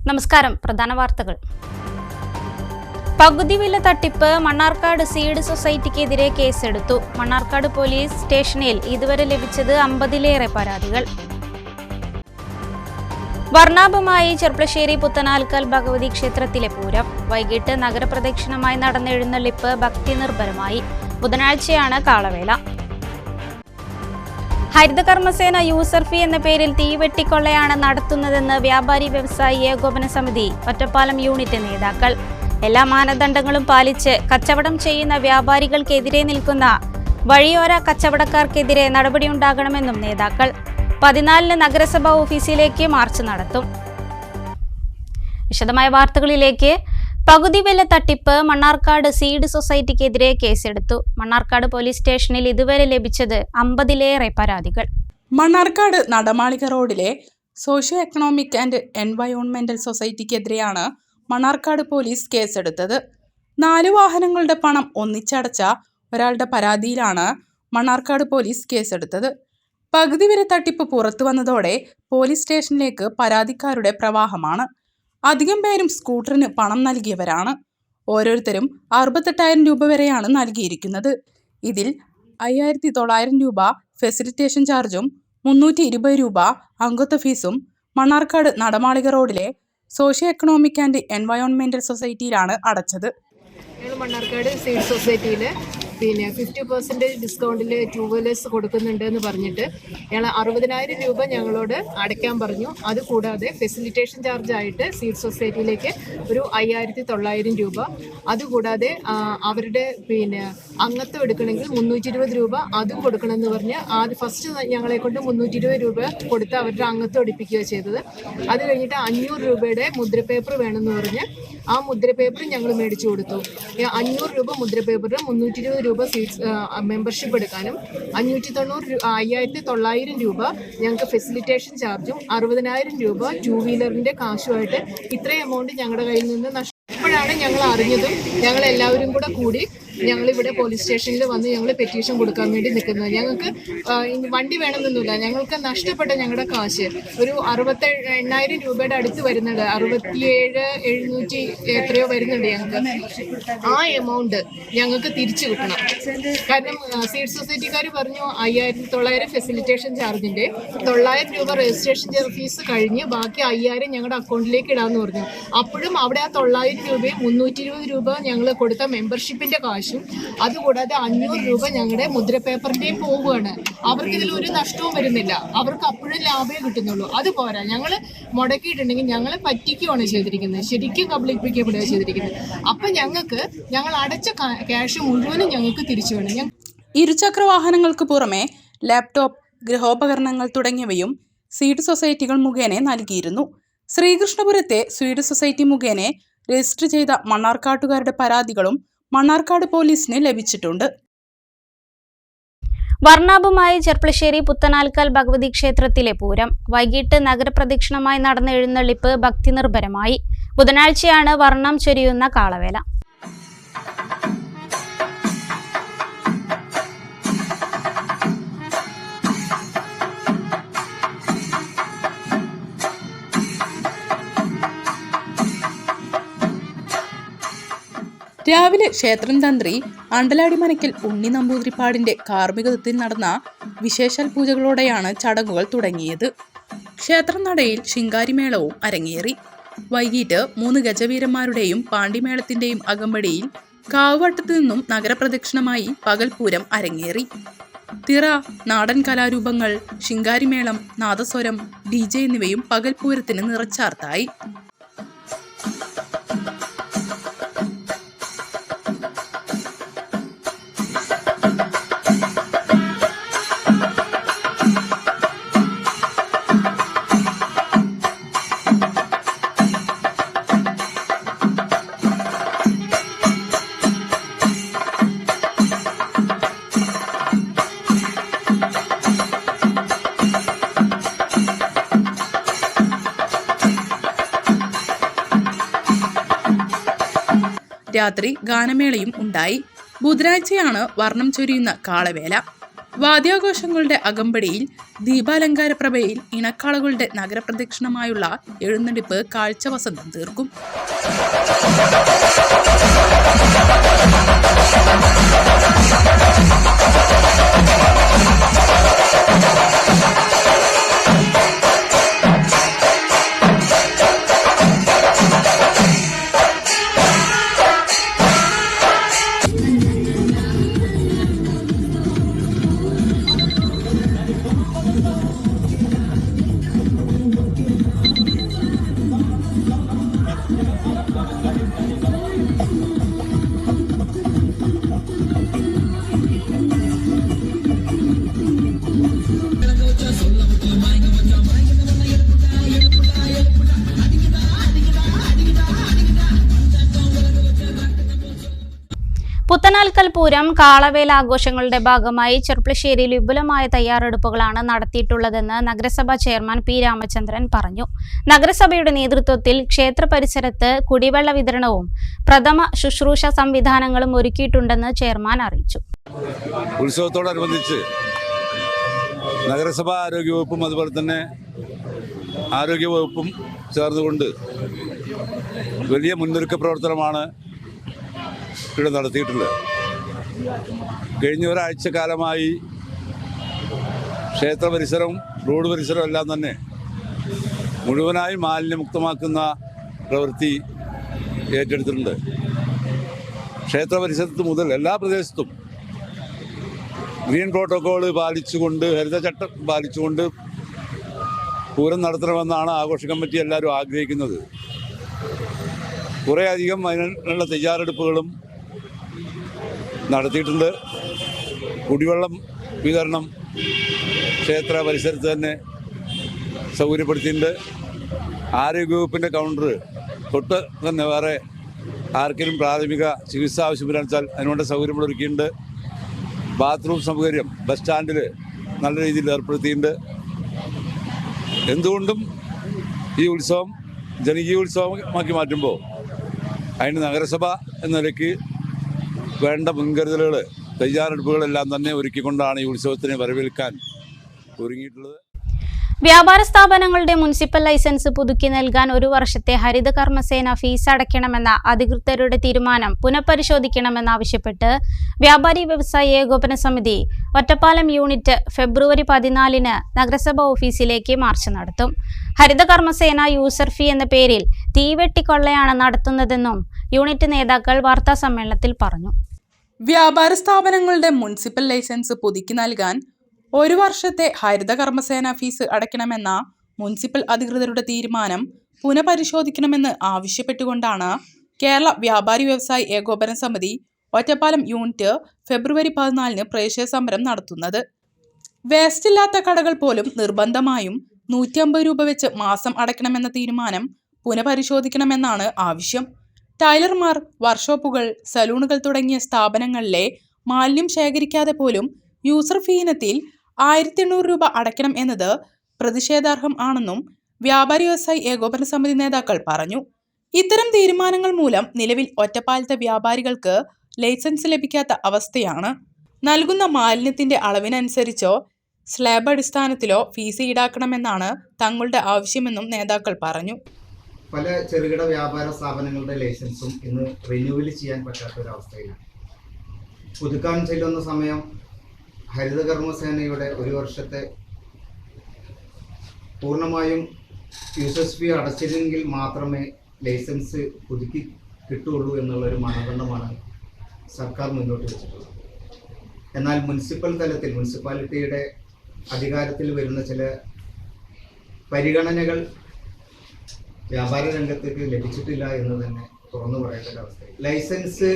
നമസ്കാരം. പ്രധാന വാർത്തകൾ. പകുതി വില തട്ടിപ്പ്. മണ്ണാർക്കാട് സീഡ് സൊസൈറ്റിക്കെതിരെ കേസെടുത്തു. മണ്ണാർക്കാട് പോലീസ് സ്റ്റേഷനിൽ ഇതുവരെ ലഭിച്ചത് 50-ലേറെ പരാതികൾ. വർണ്ണാഭമായി ചെർപ്പളശ്ശേരി പുത്തനാൽക്കൽ ഭഗവതി ക്ഷേത്രത്തിലെ പൂരം. വൈകിട്ട് നഗരപ്രദക്ഷിണമായി നടന്ന എഴുന്നള്ളിപ്പ് ഭക്തി നിർഭരമായി. ബുധനാഴ്ചയാണ് കാളവേല. ഹരിതകർമ്മസേന യൂസർ ഫീ എന്ന പേരിൽ തീവെട്ടിക്കൊള്ളയാണ് നടത്തുന്നതെന്ന് വ്യാപാരി വ്യവസായി ഏകോപന സമിതി ഒറ്റപ്പാലം യൂണിറ്റ് നേതാക്കൾ. എല്ലാ മാനദണ്ഡങ്ങളും പാലിച്ച് കച്ചവടം ചെയ്യുന്ന വ്യാപാരികൾക്കെതിരെ നിൽക്കുന്ന വഴിയോര കച്ചവടക്കാർക്കെതിരെ നടപടിയുണ്ടാകണമെന്നും നേതാക്കൾ. 14-ന് നഗരസഭാ ഓഫീസിലേക്ക് മാർച്ച് നടത്തും. വിശദമായ വാർത്തകളിലേക്ക്. പകുതി വില തട്ടിപ്പ്. മണ്ണാർക്കാട് സീഡ് സൊസൈറ്റിക്കെതിരെ കേസെടുത്തു. മണ്ണാർക്കാട് പോലീസ് സ്റ്റേഷനിൽ ഇതുവരെ ലഭിച്ചത് 50-ലേറെ പരാതികൾ. മണ്ണാർക്കാട് നടമാളിക റോഡിലെ സോഷ്യോ എക്കണോമിക് ആൻഡ് എൻവയോൺമെന്റൽ സൊസൈറ്റിക്കെതിരെയാണ് മണ്ണാർക്കാട് പോലീസ് കേസെടുത്തത്. 4 വാഹനങ്ങളുടെ പണം ഒന്നിച്ചടച്ച ഒരാളുടെ പരാതിയിലാണ് മണ്ണാർക്കാട് പോലീസ് കേസെടുത്തത്. പകുതി വില തട്ടിപ്പ് പുറത്തു വന്നതോടെ പോലീസ് സ്റ്റേഷനിലേക്ക് പരാതിക്കാരുടെ പ്രവാഹമാണ്. അധികം പേരും സ്കൂട്ടറിന് പണം നൽകിയവരാണ്. ഓരോരുത്തരും 68,000 രൂപ വരെയാണ് നൽകിയിരിക്കുന്നത്. ഇതിൽ 5,900 രൂപ ഫെസിലിറ്റേഷൻ ചാർജും 320 രൂപ അംഗത്വ ഫീസും മണ്ണാർക്കാട് നടമാളിക റോഡിലെ സോഷ്യോ എക്കണോമിക് ആൻഡ് എൻവയോൺമെന്റൽ സൊസൈറ്റിയിലാണ് അടച്ചത്. മണ്ണാർക്കാട് സീഡ് സൊസൈറ്റിയിൽ 50% ഡിസ്കൗണ്ടിൽ 2 വീലേഴ്സ് കൊടുക്കുന്നുണ്ട് എന്ന് പറഞ്ഞിട്ട് ഞങ്ങൾ 60,000 രൂപ ഞങ്ങളോട് അടയ്ക്കാൻ പറഞ്ഞു. അതുകൂടാതെ ഫെസിലിറ്റേഷൻ ചാർജ് ആയിട്ട് സീഡ് സൊസൈറ്റിയിലേക്ക് ഒരു 5,900 രൂപ, അതുകൂടാതെ അവരുടെ അംഗത്വം എടുക്കണമെങ്കിൽ 320 രൂപ അതും കൊടുക്കണമെന്ന് പറഞ്ഞ് ഫസ്റ്റ് ഞങ്ങളെ കൊണ്ട് 320 രൂപ കൊടുത്ത് അവരുടെ അംഗത്വം എടുപ്പിക്കുകയോ ചെയ്തത്. അത് കഴിഞ്ഞിട്ട് 500 രൂപയുടെ മുദ്രപേപ്പർ വേണമെന്ന് പറഞ്ഞ് ആ മുദ്രപേപ്പർ ഞങ്ങൾ മേടിച്ചു കൊടുത്തു. 500 രൂപ മുദ്രപേപ്പറിന് 320 രൂപ സീറ്റ്സ് മെമ്പർഷിപ്പ് എടുക്കാനും 5,900 രൂപ ഞങ്ങൾക്ക് ഫെസിലിറ്റേഷൻ ചാർജും 60,000 രൂപ 2 വീലറിൻ്റെ കാശുമായിട്ട് ഇത്രയും എമൗണ്ട് ഞങ്ങളുടെ കയ്യിൽ നിന്ന് നഷ്ടപ്പോഴാണ് ഞങ്ങൾ അറിഞ്ഞതും ഞങ്ങൾ എല്ലാവരും കൂടി ഞങ്ങളിവിടെ പോലീസ് സ്റ്റേഷനിൽ വന്ന് ഞങ്ങൾ പെറ്റീഷൻ കൊടുക്കാൻ വേണ്ടി നിൽക്കുന്നത്. ഞങ്ങൾക്ക് വണ്ടി വേണമെന്നൊന്നുമില്ല. ഞങ്ങൾക്ക് നഷ്ടപ്പെട്ട ഞങ്ങളുടെ കാശ് ഒരു 68,000 രൂപയുടെ അടുത്ത് വരുന്നുണ്ട്. 67,700 എത്രയോ വരുന്നുണ്ട് ഞങ്ങൾക്ക്. ആ എമൗണ്ട് ഞങ്ങൾക്ക് തിരിച്ചു കിട്ടണം. കാരണം സീഡ് സൊസൈറ്റിക്കാർ പറഞ്ഞു 5,900 ഫെസിലിറ്റേഷൻ ചാർജിൻ്റെ 900 രൂപ രജിസ്ട്രേഷൻ ഫീസ് കഴിഞ്ഞ് ബാക്കി 5,000 ഞങ്ങളുടെ അക്കൗണ്ടിലേക്ക് ഇടാമെന്ന് പറഞ്ഞു. അപ്പോഴും അവിടെ ആ 900 രൂപയും 320 രൂപ ഞങ്ങൾ കൊടുത്ത മെമ്പർഷിപ്പിൻ്റെ കാശ്, അതുകൂടാതെ 500 രൂപ ഞങ്ങളുടെ മുദ്രപേപ്പറിന്റെയും പോവുകയാണ്. അവർക്ക് ഇതിൽ ഒരു നഷ്ടവും വരുന്നില്ല. അവർക്ക് അപ്പോഴും ലാഭമേ കിട്ടുന്നുള്ളൂ. അതുപോരാ, ഞങ്ങൾ മുടക്കിയിട്ടുണ്ടെങ്കിൽ ഞങ്ങളെ പറ്റിക്കുകയാണ് ചെയ്തിരിക്കുന്നത്, ശരിക്കും കബളിപ്പിക്കപ്പെടുക ചെയ്തിരിക്കുന്നത്. അപ്പൊ ഞങ്ങൾ അടച്ച ക്യാഷ് മുഴുവനും ഞങ്ങൾക്ക് തിരിച്ചു വേണം. ഇരുചക്ര വാഹനങ്ങൾക്ക് പുറമെ ലാപ്ടോപ്പ്, ഗൃഹോപകരണങ്ങൾ തുടങ്ങിയവയും സീഡ് സൊസൈറ്റികൾ മുഖേന നൽകിയിരുന്നു. ശ്രീകൃഷ്ണപുരത്തെ സീഡ് സൊസൈറ്റി മുഖേന രജിസ്റ്റർ ചെയ്ത മണ്ണാർക്കാട്ടുകാരുടെ പരാതികളും മണ്ണാർക്കാട് പോലീസിന് ലഭിച്ചിട്ടുണ്ട്. വർണ്ണാഭമായി ചെർപ്പളശ്ശേരി പുത്തനാൽക്കൽ ഭഗവതി ക്ഷേത്രത്തിലെ പൂരം. വൈകിട്ട് നഗരപ്രദക്ഷിണമായി നടന്ന എഴുന്നള്ളിപ്പ് ഭക്തി നിർഭരമായി. ബുധനാഴ്ചയാണ് വർണ്ണം ചൊരിയുന്ന കാളവേല. രാവിലെ ക്ഷേത്രം തന്ത്രി അണ്ടലാടി മനക്കൽ ഉണ്ണി നമ്പൂതിരിപ്പാടിന്റെ കാർമ്മികത്വത്തിൽ നടന്ന വിശേഷാൽ പൂജകളോടെയാണ് ചടങ്ങുകൾ തുടങ്ങിയത്. ക്ഷേത്രനടയിൽ ശിങ്കാരിമേളവും അരങ്ങേറി. വൈകിട്ട് 3 ഗജവീരന്മാരുടെയും പാണ്ടിമേളത്തിന്റെയും അകമ്പടിയിൽ കാവുവട്ടത്തു നിന്നും നഗരപ്രദക്ഷിണമായി പകൽപൂരം അരങ്ങേറി. തിറ, നാടൻ കലാരൂപങ്ങൾ, ശിങ്കാരിമേളം, നാദസ്വരം, DJ എന്നിവയും പകൽപൂരത്തിന് നിറച്ചാർത്തായി. രാത്രി ഗാനമേളയും ഉണ്ടായി. ബുധനാഴ്ചയാണ് വർണ്ണം ചൊരിയുന്ന കാളവേല. വാദ്യാഘോഷങ്ങളുടെ അകമ്പടിയിൽ ദീപാലങ്കാര പ്രഭയിൽ ഇണക്കാളുകളുടെ നഗരപ്രദക്ഷിണമായുള്ള എഴുന്നള്ളിപ്പ് കാഴ്ച വസന്തം തീർക്കും. പുത്തനാൽക്കൽ പൂരം കാളവേല ആഘോഷങ്ങളുടെ ഭാഗമായി ചെർപ്പളശ്ശേരിയിൽ വിപുലമായ തയ്യാറെടുപ്പുകളാണ് നടത്തിയിട്ടുള്ളതെന്ന് നഗരസഭാ ചെയർമാൻ പി രാമചന്ദ്രൻ പറഞ്ഞു. നഗരസഭയുടെ നേതൃത്വത്തിൽ ക്ഷേത്ര പരിസരത്ത് കുടിവെള്ള വിതരണവും പ്രഥമ ശുശ്രൂഷ സംവിധാനങ്ങളും ഒരുക്കിയിട്ടുണ്ടെന്ന് ചെയർമാൻ അറിയിച്ചു. ഉത്സവത്തോടനുബന്ധിച്ച് നഗരസഭാ ആരോഗ്യവകുപ്പും അതുപോലെ തന്നെ ആരോഗ്യവകുപ്പും ചേർന്നുകൊണ്ട് വലിയ മുന്നൊരുക്ക പ്രവർത്തനമാണ് ഇവിടെ നടത്തിയിട്ടുള്ളത്. കഴിഞ്ഞ ഒരാഴ്ച കാലമായി ക്ഷേത്ര പരിസരവും റോഡ് പരിസരവും എല്ലാം തന്നെ മുഴുവനായി മാലിന്യമുക്തമാക്കുന്ന പ്രവൃത്തി ഏറ്റെടുത്തിട്ടുണ്ട്. ക്ഷേത്ര പരിസരത്ത് മുതൽ എല്ലാ പ്രദേശത്തും ഗ്രീൻ പ്രോട്ടോക്കോൾ പാലിച്ചുകൊണ്ട്, ഹരിതചട്ടം പാലിച്ചുകൊണ്ട് പൂരം നടത്തണമെന്നാണ് ആഘോഷ കമ്മിറ്റി എല്ലാവരും ആഗ്രഹിക്കുന്നത്. കുറേയധികം അതിനുള്ള തയ്യാറെടുപ്പുകളും നടത്തിയിട്ടുണ്ട്. കുടിവെള്ളം വിതരണം ക്ഷേത്ര പരിസരത്ത് തന്നെ സൗകര്യപ്പെടുത്തിയിട്ടുണ്ട്. ആരോഗ്യവകുപ്പിൻ്റെ കൗണ്ടർ തൊട്ട് തന്നെ വേറെ ആർക്കെങ്കിലും പ്രാഥമിക ചികിത്സ ആവശ്യം വരാച്ചാൽ അതിനുവേണ്ട സൗകര്യങ്ങൾ ഒരുക്കിയിട്ടുണ്ട്. ബാത്റൂം സൗകര്യം ബസ് സ്റ്റാൻഡിൽ നല്ല രീതിയിൽ ഏർപ്പെടുത്തിയിട്ടുണ്ട്. എന്തുകൊണ്ടും ഈ ഉത്സവം ജനകീയോത്സവമാക്കി മാറ്റുമ്പോൾ അതിന് നഗരസഭ എന്ന നിലയ്ക്ക് വേണ്ട മുൻകരുതലുകൾ, തയ്യാറെടുപ്പുകളെല്ലാം തന്നെ ഒരുക്കിക്കൊണ്ടാണ് ഈ ഉത്സവത്തിനെ വരവേൽക്കാൻ ഒരുങ്ങിയിട്ടുള്ളത്. വ്യാപാര സ്ഥാപനങ്ങളുടെ മുനിസിപ്പൽ ലൈസൻസ് പുതുക്കി നൽകാൻ 1 വർഷത്തെ ഹരിത കർമ്മസേന ഫീസ് അടയ്ക്കണമെന്ന അധികൃതരുടെ തീരുമാനം പുനഃപരിശോധിക്കണമെന്നാവശ്യപ്പെട്ട് വ്യാപാരി വ്യവസായി ഏകോപന സമിതി ഒറ്റപ്പാലം യൂണിറ്റ് ഫെബ്രുവരി 14 നഗരസഭാ ഓഫീസിലേക്ക് മാർച്ച് നടത്തും. ഹരിത കർമ്മസേന യൂസർ ഫീ എന്ന പേരിൽ തീവെട്ടിക്കൊള്ളയാണ് നടത്തുന്നതെന്നും യൂണിറ്റ് നേതാക്കൾ വാർത്താസമ്മേളനത്തിൽ പറഞ്ഞു. വ്യാപാര സ്ഥാപനങ്ങളുടെ മുനിസിപ്പൽ ലൈസൻസ് പുതുക്കി നൽകാൻ 1 വർഷത്തെ ഹരിത കർമ്മസേന ഫീസ് അടയ്ക്കണമെന്ന മുനിസിപ്പൽ അധികൃതരുടെ തീരുമാനം പുനഃപരിശോധിക്കണമെന്ന് ആവശ്യപ്പെട്ടുകൊണ്ടാണ് കേരള വ്യാപാരി വ്യവസായി ഏകോപന സമിതി ഒറ്റപ്പാലം യൂണിറ്റ് ഫെബ്രുവരി 14 പ്രവേശന സമരം നടത്തുന്നത്. വേസ്റ്റ് ഇല്ലാത്ത കടകൾ പോലും നിർബന്ധമായും 150 രൂപ വെച്ച് മാസം അടയ്ക്കണമെന്ന തീരുമാനം പുനഃപരിശോധിക്കണമെന്നാണ് ആവശ്യം. ടൈലർമാർ, വർക്ക്ഷോപ്പുകൾ, സലൂണുകൾ തുടങ്ങിയ സ്ഥാപനങ്ങളിലെ മാലിന്യം ശേഖരിക്കാതെ പോലും യൂസർ ഫീ ഇനത്തിൽ 1800 രൂപ അടയ്ക്കണം എന്നത് പ്രതിഷേധാർഹം ആണെന്നും വ്യാപാരി വ്യവസായി ഏകോപന സമിതി നേതാക്കൾ പറഞ്ഞു. ഇത്തരം തീരുമാനങ്ങൾ മൂലം നിലവിൽ ഒറ്റപ്പാലത്തെ വ്യാപാരികൾക്ക് ലൈസൻസ് ലഭിക്കാത്ത അവസ്ഥയാണ്. നൽകുന്ന മാലിന്യത്തിന്റെ അളവിനനുസരിച്ചോ സ്ലാബ് അടിസ്ഥാനത്തിലോ ഫീസ് ഈടാക്കണമെന്നാണ് തങ്ങളുടെ ആവശ്യമെന്നും നേതാക്കൾ പറഞ്ഞു. പല ചെറുകിട വ്യാപാര സ്ഥാപനങ്ങളുടെ ലൈസൻസും ഇന്ന് റിന്യൂവൽ ചെയ്യാൻ പറ്റാത്തൊരവസ്ഥയിലാണ്. പുതുക്കാൻ ചെല്ലുന്ന സമയം ഹരിത കർമ്മസേനയുടെ 1 വർഷത്തെ പൂർണ്ണമായും യൂസേഴ്സ് ഫീ അടച്ചില്ലെങ്കിൽ മാത്രമേ ലൈസൻസ് പുതുക്കി കിട്ടുകയുള്ളൂ എന്നുള്ളൊരു മാനദണ്ഡമാണ് സർക്കാർ മുന്നോട്ട് വെച്ചിട്ടുള്ളത്. എന്നാൽ മുനിസിപ്പൽ തലത്തിൽ മുനിസിപ്പാലിറ്റിയുടെ അധികാരത്തിൽ വരുന്ന ചില പരിഗണനകൾ വ്യാപാര രംഗത്തേക്ക് ലഭിച്ചിട്ടില്ല എന്ന് തന്നെ തുറന്നു പറയേണ്ട ഒരവസ്ഥയിൽ ലൈസൻസ്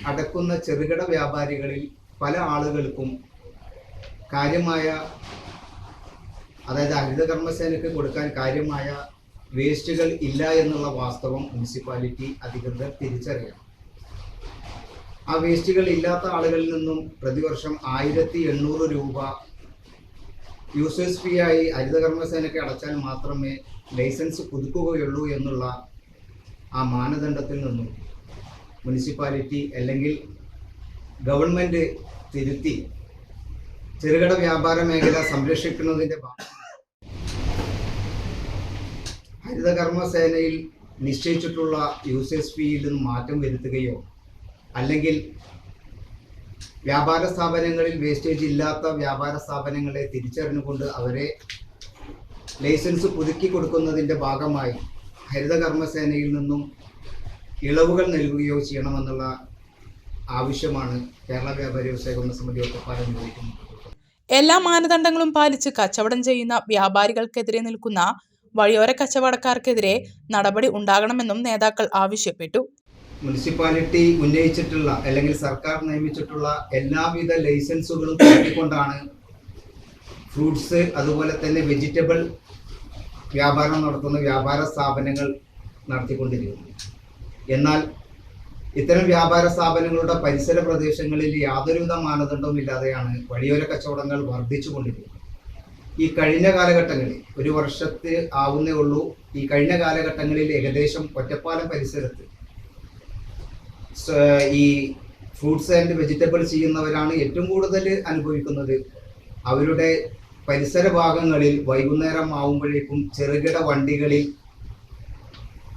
അടക്കുന്ന ചെറുകിട വ്യാപാരികളിൽ പല ആളുകൾക്കും കാര്യമായ, അതായത് ഹരിത കർമ്മസേനയ്ക്ക് കൊടുക്കാൻ കാര്യമായ വേസ്റ്റുകൾ ഇല്ല എന്നുള്ള വാസ്തവം മുനിസിപ്പാലിറ്റി അധികൃതർ തിരിച്ചറിയണം. ആ വേസ്റ്റുകൾ ഇല്ലാത്ത ആളുകളിൽ നിന്നും പ്രതിവർഷം 1800 രൂപ യൂസേഴ്സ് ഫീ ആയി ഹരിത കർമ്മസേനയ്ക്ക് അടച്ചാൽ മാത്രമേ ലൈസൻസ് പുതുക്കുകയുള്ളൂ എന്നുള്ള ആ മാനദണ്ഡത്തിൽ നിന്നും മുനിസിപ്പാലിറ്റി അല്ലെങ്കിൽ ഗവൺമെൻറ് തിരുത്തി ചെറുകിട വ്യാപാര മേഖല സംരക്ഷിക്കുന്നതിൻ്റെ ഭാഗമായി ഹരിതകർമ്മസേനയിൽ നിശ്ചയിച്ചിട്ടുള്ള യൂസേജ് ഫീയിൽ നിന്ന് മാറ്റം വരുത്തുകയോ അല്ലെങ്കിൽ വ്യാപാര സ്ഥാപനങ്ങളിൽ വേസ്റ്റേജ് ഇല്ലാത്ത വ്യാപാര സ്ഥാപനങ്ങളെ തിരിച്ചറിഞ്ഞുകൊണ്ട് അവരെ ലൈസൻസ് പുതുക്കി കൊടുക്കുന്നതിൻ്റെ ഭാഗമായി ഹരിതകർമ്മസേനയിൽ നിന്നും ഇളവുകൾ നൽകുകയോ ചെയ്യണമെന്നുള്ള ആവശ്യമാണ് കേരള വ്യാപാരി വ്യവസായ കർമ്മ സമിതി ഒറ്റപ്പാലം നിർവഹിക്കുന്നത്. എല്ലാ മാനദണ്ഡങ്ങളും പാലിച്ച് കച്ചവടം ചെയ്യുന്ന വ്യാപാരികൾക്കെതിരെ നിൽക്കുന്ന വഴിയോര കച്ചവടക്കാർക്കെതിരെ നടപടി ഉണ്ടാകണമെന്നും നേതാക്കൾ ആവശ്യപ്പെട്ടു. മുനിസിപ്പാലിറ്റി ഉന്നയിച്ചിട്ടുള്ള അല്ലെങ്കിൽ സർക്കാർ നിയമിച്ചിട്ടുള്ള എല്ലാവിധ ലൈസൻസുകളും നൽകിക്കൊണ്ടാണ് ഫ്രൂട്ട്സ് അതുപോലെ തന്നെ വെജിറ്റബിൾ വ്യാപാരം നടത്തുന്ന വ്യാപാര സ്ഥാപനങ്ങൾ നടത്തിക്കൊണ്ടിരിക്കുന്നത്. എന്നാൽ ഇത്തരം വ്യാപാര സ്ഥാപനങ്ങളുടെ പരിസര പ്രദേശങ്ങളിൽ യാതൊരുവിധ മാനദണ്ഡവും ഇല്ലാതെയാണ് വഴിയോര കച്ചവടങ്ങൾ വർദ്ധിച്ചുകൊണ്ടിരിക്കുന്നത്. ഈ കഴിഞ്ഞ കാലഘട്ടങ്ങളിൽ, ഒരു വർഷത്തിൽ ആവുന്നേ ഉള്ളൂ, ഈ കഴിഞ്ഞ കാലഘട്ടങ്ങളിൽ ഏകദേശം ഒറ്റപ്പാലം പരിസരത്ത് ഈ ഫ്രൂട്ട്സ് ആൻഡ് വെജിറ്റബിൾസ് ചെയ്യുന്നവരാണ് ഏറ്റവും കൂടുതൽ അനുഭവിക്കുന്നത്. അവരുടെ പരിസര ഭാഗങ്ങളിൽ വൈകുന്നേരം ആവുമ്പോഴേക്കും ചെറുകിട വണ്ടികളിൽ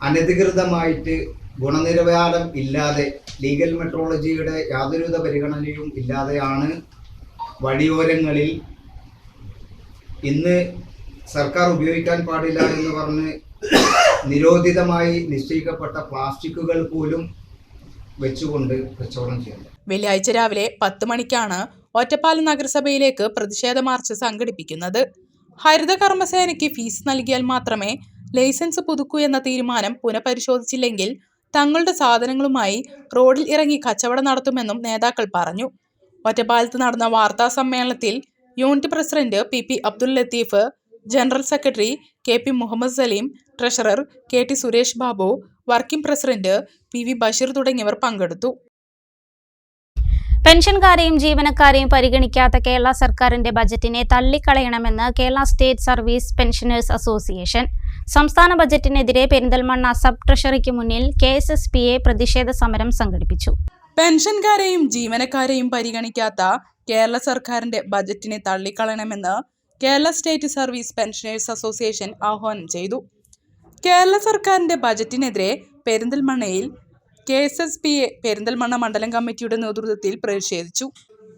അനധികൃതമായിട്ട് ഗുണനിലവാരം ഇല്ലാതെ, ലീഗൽ മെട്രോളജിയുടെ യാതൊരുവിധ പരിഗണനയും ഇല്ലാതെയാണ് വഴിയോരങ്ങളിൽ ഇന്ന് സർക്കാർ ഉപയോഗിക്കാൻ പാടില്ല എന്ന് പറഞ്ഞ് നിരോധിതമായി നിശ്ചയിക്കപ്പെട്ട പ്ലാസ്റ്റിക്കുകൾ പോലും വെച്ചുകൊണ്ട് കച്ചവടം ചെയ്യുന്നത്. വെള്ളിയാഴ്ച രാവിലെ 10 മണിക്കാണ് ഒറ്റപ്പാലം നഗരസഭയിലേക്ക് പ്രതിഷേധ മാർച്ച് സംഘടിപ്പിക്കുന്നത്. ഹരിതകർമ്മസേനയ്ക്ക് ഫീസ് നൽകിയാൽ മാത്രമേ ലൈസൻസ് പുതുക്കൂ എന്ന തീരുമാനം പുനഃപരിശോധിച്ചില്ലെങ്കിൽ തങ്ങളുടെ സാധനങ്ങളുമായി റോഡിൽ ഇറങ്ങി കച്ചവടം നടത്തുമെന്നും നേതാക്കൾ പറഞ്ഞു. ഒറ്റപ്പാലത്ത് നടന്ന വാർത്താ സമ്മേളനത്തിൽ unit president PP Abdul Latheef, general secretary KP Muhammad Saleem, treasurer KT Suresh Babu, working president PV Basheer തുടങ്ങിയവർ പങ്കെടുത്തു. പെൻഷൻകാരെയും ജീവനക്കാരെയും പരിഗണിക്കാത്ത കേരള സർക്കാരിന്റെ ബജറ്റിനെ തള്ളിക്കളയണമെന്ന് Kerala state service pensioners association. സംസ്ഥാന ബജറ്റിനെതിരെ പെരിന്തൽമണ്ണ സബ് ട്രഷറിക്ക് മുന്നിൽ KSSPA പ്രതിഷേധ സമരം സംഘടിപ്പിച്ചു. പെൻഷൻകാരെയും ജീവനക്കാരെയും പരിഗണിക്കാത്ത കേരള സർക്കാരിന്റെ ബജറ്റിനെ തള്ളിക്കളയണമെന്ന് Kerala state service pensioners association ആഹ്വാനം ചെയ്തു. കേരള സർക്കാരിന്റെ ബജറ്റിനെതിരെ പെരിന്തൽമണ്ണയിൽ KSSPA പെരിന്തൽമണ്ണ മണ്ഡലം കമ്മിറ്റിയുടെ നേതൃത്വത്തിൽ പ്രതിഷേധിച്ചു.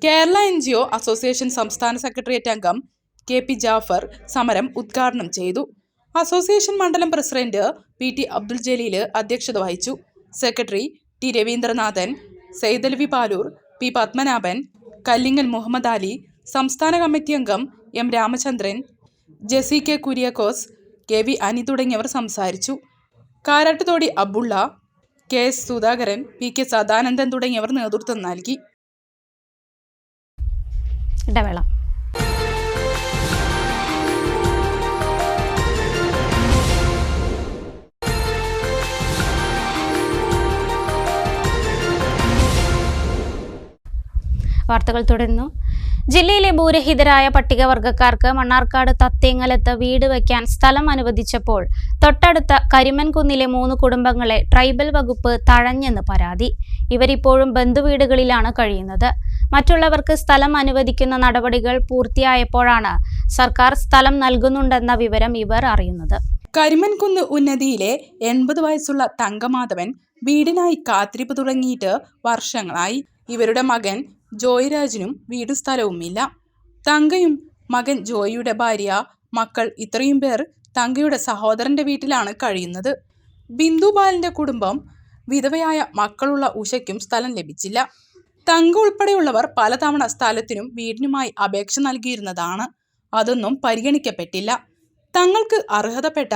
കേരള NGO അസോസിയേഷൻ സംസ്ഥാന സെക്രട്ടേറിയറ്റ് അംഗം KP ജാഫർ സമരം ഉദ്ഘാടനം ചെയ്തു. അസോസിയേഷൻ മണ്ഡലം പ്രസിഡന്റ് PT അബ്ദുൽ ജലീൽ അധ്യക്ഷത വഹിച്ചു. Secretary T Raveendranathan, Saidalavi Palur, P Padmanabhan, Kallingal Muhammad Ali, സംസ്ഥാന കമ്മിറ്റി അംഗം M Ramachandran, Jessy K Kuriakose, KV അനി തുടങ്ങിയവർ സംസാരിച്ചു. കാരാട്ടുതോടി അബ്ദുള്ള, KS സുധാകരൻ, PK സദാനന്ദൻ തുടങ്ങിയവർ നേതൃത്വം നൽകി. ഇടവേള. വാർത്തകൾ തുടരുന്നു. ജില്ലയിലെ ഭൂരഹിതരായ പട്ടികവർഗക്കാർക്ക് മണ്ണാർക്കാട് തത്തേങ്ങലത്ത് വീട് വയ്ക്കാൻ സ്ഥലം അനുവദിച്ചപ്പോൾ തൊട്ടടുത്ത കരിമൻകുന്നിലെ 3 കുടുംബങ്ങളെ ട്രൈബൽ വകുപ്പ് തഴഞ്ഞെന്ന് പരാതി. ഇവരിപ്പോഴും ബന്ധുവീടുകളിലാണ് കഴിയുന്നത്. മറ്റുള്ളവർക്ക് സ്ഥലം അനുവദിക്കുന്ന നടപടികൾ പൂർത്തിയായപ്പോഴാണ് സർക്കാർ സ്ഥലം നൽകുന്നുണ്ടെന്ന വിവരം ഇവർ അറിയുന്നത്. കരിമൻകുന്ന് ഉന്നതിയിലെ 80 വയസ്സുള്ള തങ്കമാധവൻ വീടിനായി കാത്തിരിപ്പ് തുടങ്ങിയിട്ട് വർഷങ്ങളായി. ഇവരുടെ മകൻ ജോയിരാജിനും വീടും സ്ഥലവുമില്ല. തങ്കയും മകൻ ജോയിയുടെ ഭാര്യ, മക്കൾ ഇത്രയും പേർ തങ്കയുടെ സഹോദരന്റെ വീട്ടിലാണ് കഴിയുന്നത്. ബിന്ദു ബാലന്റെ കുടുംബം വിധവയായ മക്കളുള്ള ഉഷയ്ക്കും സ്ഥലം ലഭിച്ചില്ല. തങ്ക ഉൾപ്പെടെയുള്ളവർ പലതവണ സ്ഥലത്തിനും വീടിനുമായി അപേക്ഷ നൽകിയിരുന്നതാണ്. അതൊന്നും പരിഗണിക്കപ്പെട്ടില്ല. തങ്ങൾക്ക് അർഹതപ്പെട്ട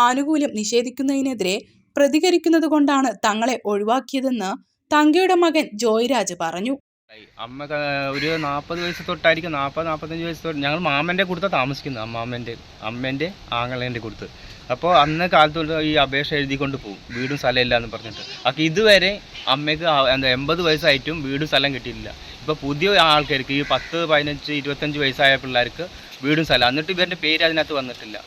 ആനുകൂല്യം നിഷേധിക്കുന്നതിനെതിരെ പ്രതികരിക്കുന്നത് കൊണ്ടാണ് തങ്ങളെ ഒഴിവാക്കിയതെന്ന് തങ്കയുടെ മകൻ ജോയിരാജ് പറഞ്ഞു. അമ്മ ഒരു 40 വയസ്സ് തൊട്ടായിരിക്കും, 40-45 വയസ്സ് തൊട്ട് ഞങ്ങൾ മാമൻ്റെ കൊടുത്ത് താമസിക്കുന്നത്. അമ്മേൻ്റെ ആങ്ങളേൻ്റെ കൊടുത്ത്. അപ്പോൾ അന്ന് കാലത്ത് ഈ അപേക്ഷ എഴുതിക്കൊണ്ട് പോകും, വീടും സ്ഥലമില്ല എന്ന് പറഞ്ഞിട്ട്. അപ്പോൾ ഇതുവരെ അമ്മയ്ക്ക് 80 വയസ്സായിട്ടും വീടും സ്ഥലം കിട്ടിയില്ല. ഇപ്പോൾ പുതിയ ആൾക്കാർക്ക് ഈ 10, 15, 25 വയസ്സായ പിള്ളേർക്ക് വീടും സ്ഥലം, എന്നിട്ട് ഇവരുടെ പേര് അതിനകത്ത് വന്നിട്ടില്ല.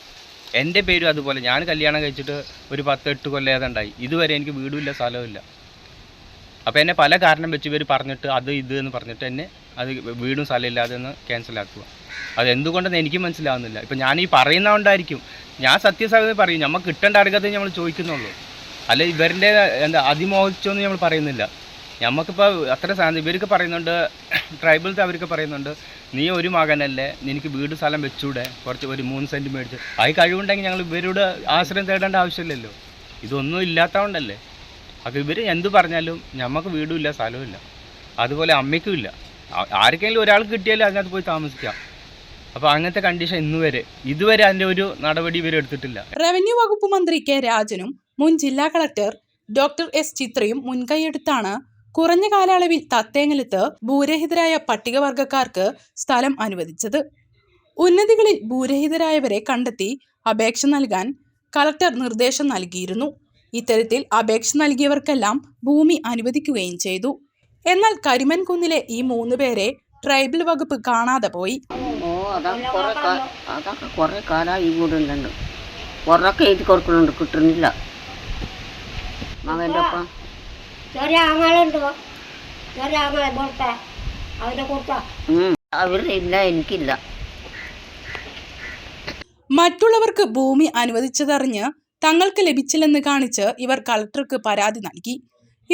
എൻ്റെ പേരും അതുപോലെ. ഞാൻ കല്യാണം കഴിച്ചിട്ട് ഒരു 10-8 കൊല്ലം ഏതാണ്ടായി. ഇതുവരെ എനിക്ക് വീടുമില്ല സ്ഥലമില്ല. അപ്പോൾ എന്നെ പല കാരണം വെച്ച് ഇവർ പറഞ്ഞിട്ട് അത് ഇത് എന്ന് പറഞ്ഞിട്ട് എന്നെ അത് വീടും സ്ഥലമില്ലാതെ ഒന്ന് ക്യാൻസലാക്കുക. അതെന്തുകൊണ്ടെന്ന് എനിക്ക് മനസ്സിലാവുന്നില്ല. ഇപ്പം ഞാൻ ഈ പറയുന്നതുകൊണ്ടായിരിക്കും. ഞാൻ സത്യസന്ധത പറയും, നമുക്ക് കിട്ടേണ്ട അർഹത നമ്മൾ ചോദിക്കുന്നുള്ളൂ. അല്ല ഇവരുടെ എന്താ അതിമോഹിച്ചൊന്നും നമ്മൾ പറയുന്നില്ല. നമുക്കിപ്പോൾ അത്ര ഇവർക്ക് പറയുന്നുണ്ട്, ട്രൈബൽസ് അവർക്ക് പറയുന്നുണ്ട്, നീ ഒരു മകനല്ലേ, നിനക്ക് വീട് സ്ഥലം വെച്ചൂടെ, കുറച്ച് ഒരു 3 സെൻറ്റ് മേടിച്ച്. അത് കഴിവുണ്ടെങ്കിൽ ഞങ്ങൾ ഇവരോട് ആശ്രയം തേടേണ്ട ആവശ്യമില്ലല്ലോ. ഇതൊന്നും ഇല്ലാത്തതുകൊണ്ടല്ലേ. അപ്പോൾ ഇവർ എന്ത് പറഞ്ഞാലും നമുക്ക് വീടും ഇല്ല സ്ഥലവും ഇല്ല, അതുപോലെ അമ്മയ്ക്കും ഇല്ല. ആർക്കെങ്കിലും ഒരാൾക്ക് കിട്ടിയാലും അതിനകത്ത് പോയി താമസിക്കാം. അപ്പോൾ അങ്ങനത്തെ കണ്ടീഷൻ ഇതുവരെ അതിൻ്റെ ഒരു നടപടി ഇവർ എടുത്തിട്ടില്ല. റവന്യൂ വകുപ്പ് മന്ത്രി കെ രാജനും മുൻ ജില്ലാ കളക്ടർ ഡോക്ടർ എസ് ചിത്രയും മുൻകൈയെടുത്താണ് കുറഞ്ഞ കാലയളവിൽ തത്തേങ്ങലത്ത് ഭൂരഹിതരായ പട്ടികവർഗക്കാർക്ക് സ്ഥലം അനുവദിച്ചത്. ഉന്നതികളിൽ ഭൂരഹിതരായവരെ കണ്ടെത്തി അപേക്ഷ നൽകാൻ കളക്ടർ നിർദ്ദേശം നൽകിയിരുന്നു. ഇത്തരത്തിൽ അപേക്ഷ നൽകിയവർക്കെല്ലാം ഭൂമി അനുവദിക്കുകയും ചെയ്തു. എന്നാൽ കരിമൻകുന്നിലെ ഈ 3 പേരെ ട്രൈബൽ വകുപ്പ് കാണാതെ പോയി. അതൊക്കെ കുറെ കാലമായി ഈ വീടുണ്ട്, കുറൊക്കെ എഴുതി കൊടുക്കുന്നുണ്ട്, കിട്ടുന്നില്ല. മകൻ്റെ ഒപ്പം അവരില്ല, എനിക്കില്ല. മറ്റുള്ളവർക്ക് ഭൂമി അനുവദിച്ചതറിഞ്ഞ് തങ്ങൾക്ക് ലഭിച്ചില്ലെന്ന് കാണിച്ച് ഇവർ കളക്ടർക്ക് പരാതി നൽകി.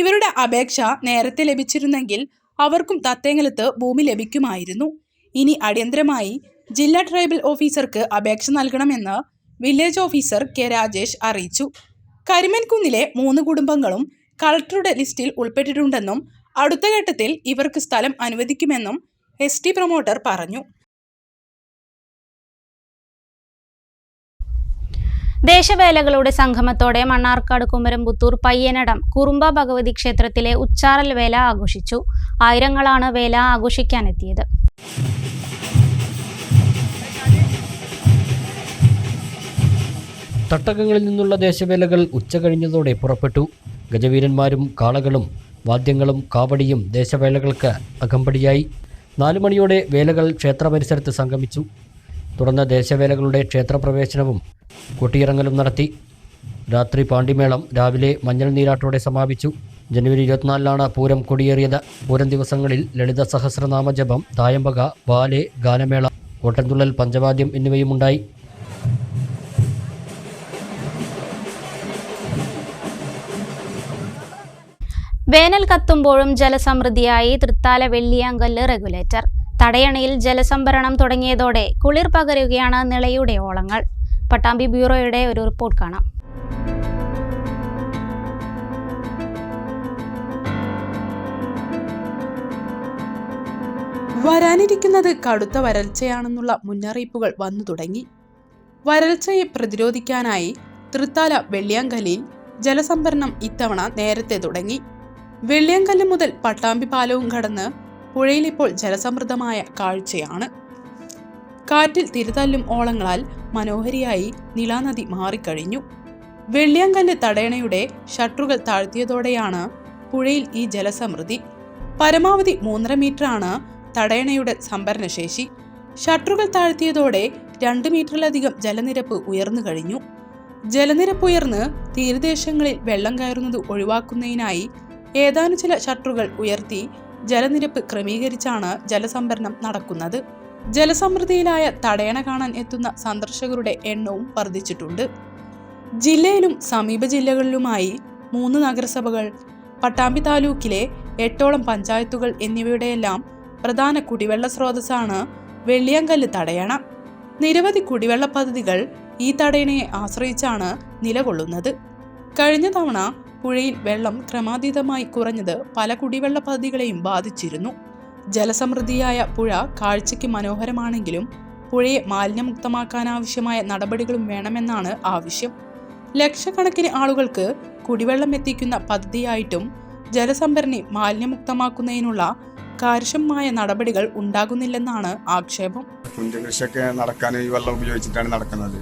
ഇവരുടെ അപേക്ഷ നേരത്തെ ലഭിച്ചിരുന്നെങ്കിൽ അവർക്കും തത്തേങ്ങലത്ത് ഭൂമി ലഭിക്കുമായിരുന്നു. ഇനി അടിയന്തരമായി ജില്ലാ ട്രൈബൽ ഓഫീസർക്ക് അപേക്ഷ നൽകണമെന്ന് വില്ലേജ് ഓഫീസർ കെ രാജേഷ് അറിയിച്ചു. കരിമൻകുന്നിലെ 3 കുടുംബങ്ങളും കളക്ടറുടെ ലിസ്റ്റിൽ ഉൾപ്പെട്ടിട്ടുണ്ടെന്നും അടുത്ത ഘട്ടത്തിൽ ഇവർക്ക് സ്ഥലം അനുവദിക്കുമെന്നും ST പ്രൊമോട്ടർ പറഞ്ഞു. ദേശവേലകളുടെ സംഗമത്തോടെ മണ്ണാർക്കാട് കുമരംപുത്തൂർ പയ്യനടം കുറുമ്പ ഭഗവതി ക്ഷേത്രത്തിലെ ഉച്ചാറൽ വേല ആഘോഷിച്ചു. ആയിരങ്ങളാണ് വേല ആഘോഷിക്കാനെത്തിയത്. തട്ടകങ്ങളിൽ നിന്നുള്ള ദേശവേലകൾ ഉച്ച കഴിഞ്ഞതോടെ പുറപ്പെട്ടു. ഗജവീരന്മാരും കാളകളും വാദ്യങ്ങളും കാവടിയും ദേശവേലകൾക്ക് അകമ്പടിയായി. 4 മണിയോടെ വേലകൾ ക്ഷേത്ര പരിസരത്ത് സംഗമിച്ചു. തുടർന്ന് ദേശവേലകളുടെ ക്ഷേത്രപ്രവേശനവും കൊട്ടിയിറങ്ങലും നടത്തി. രാത്രി പാണ്ടിമേളം, രാവിലെ മഞ്ഞൾ നീരാട്ടോടെ സമാപിച്ചു. ജനുവരി 24 പൂരം കൊടിയേറിയത്. പൂരം ദിവസങ്ങളിൽ ലളിത സഹസ്രനാമജപം, തായമ്പക, ബാലെ, ഗാനമേള, ഓട്ടൻതുള്ളൽ, പഞ്ചവാദ്യം എന്നിവയുമുണ്ടായി. വേനൽ കത്തുമ്പോഴും ജലസമൃദ്ധിയായി തൃത്താല വെള്ളിയാങ്കല്ല് റെഗുലേറ്റർ. തടയണയിൽ ജലസംഭരണം തുടങ്ങിയതോടെ കുളിർ പകരുകയാണ് നിളയുടെ ഓളങ്ങൾ. പട്ടാമ്പി ബ്യൂറോയുടെ ഒരു റിപ്പോർട്ട് കാണാം. വരാനിരിക്കുന്നത് കടുത്ത വരൾച്ചയാണെന്നുള്ള മുന്നറിയിപ്പുകൾ വന്നു തുടങ്ങി. വരൾച്ചയെ പ്രതിരോധിക്കാനായി തൃത്താല വെള്ളിയാങ്കല്ലിൽ ജലസംഭരണം ഇത്തവണ നേരത്തെ തുടങ്ങി. വെള്ളിയാങ്കല്ല് മുതൽ പട്ടാമ്പി പാലവും കടന്ന് പുഴയിലിപ്പോൾ ജലസമൃദ്ധമായ കാഴ്ചയാണ്. കാറ്റിൽ തിരുതല്ലും ഓളങ്ങളാൽ മനോഹരിയായി നിളാനദി മാറിക്കഴിഞ്ഞു. വെള്ളിയാങ്കല്ല് തടയണയുടെ ഷട്ടറുകൾ താഴ്ത്തിയതോടെയാണ് പുഴയിൽ ഈ ജലസമൃദ്ധി. പരമാവധി 3.5 മീറ്ററാണ് തടയണയുടെ സംഭരണശേഷി. ഷട്ടറുകൾ താഴ്ത്തിയതോടെ 2 മീറ്ററിലധികം ജലനിരപ്പ് ഉയർന്നു കഴിഞ്ഞു. ജലനിരപ്പ് ഉയർന്ന് തീരദേശങ്ങളിൽ വെള്ളം കയറുന്നത് ഒഴിവാക്കുന്നതിനായി ഏതാനും ചില ഷട്ടറുകൾ ഉയർത്തി ജലനിരപ്പ് ക്രമീകരിച്ചാണ് ജലസംഭരണം നടക്കുന്നത്. ജലസമൃദ്ധിയിലായ തടയണ കാണാൻ എത്തുന്ന സന്ദർശകരുടെ എണ്ണവും വർദ്ധിച്ചിട്ടുണ്ട്. ജില്ലയിലും സമീപ ജില്ലകളിലുമായി 3 നഗരസഭകൾ, പട്ടാമ്പി താലൂക്കിലെ 8ഓളം പഞ്ചായത്തുകൾ എന്നിവയുടെയെല്ലാം പ്രധാന കുടിവെള്ള സ്രോതസ്സാണ് വെള്ളിയാങ്കല്ല് തടയണ. നിരവധി കുടിവെള്ള പദ്ധതികൾ ഈ തടയണയെ ആശ്രയിച്ചാണ് നിലകൊള്ളുന്നത്. കഴിഞ്ഞ തവണ പുഴയിൽ വെള്ളം ക്രമാതീതമായി കുറഞ്ഞത് പല കുടിവെള്ള പദ്ധതികളെയും ബാധിച്ചിരുന്നു. ജലസമൃദ്ധിയായ പുഴ കാഴ്ചയ്ക്ക് മനോഹരമാണെങ്കിലും പുഴയെ മാലിന്യമുക്തമാക്കാനാവശ്യമായ നടപടികളും വേണമെന്നാണ് ആവശ്യം. ലക്ഷക്കണക്കിന് ആളുകൾക്ക് കുടിവെള്ളം എത്തിക്കുന്ന പദ്ധതിയായിട്ടും ജലസംഭരണി മാലിന്യമുക്തമാക്കുന്നതിനുള്ള കാര്യക്ഷമമായ നടപടികൾ ഉണ്ടാകുന്നില്ലെന്നാണ് ആക്ഷേപം. പുഞ്ചകൃഷിയൊക്കെ നടക്കാൻ ഈ വെള്ളം ഉപയോഗിച്ചിട്ടാണ് നടക്കുന്നത്.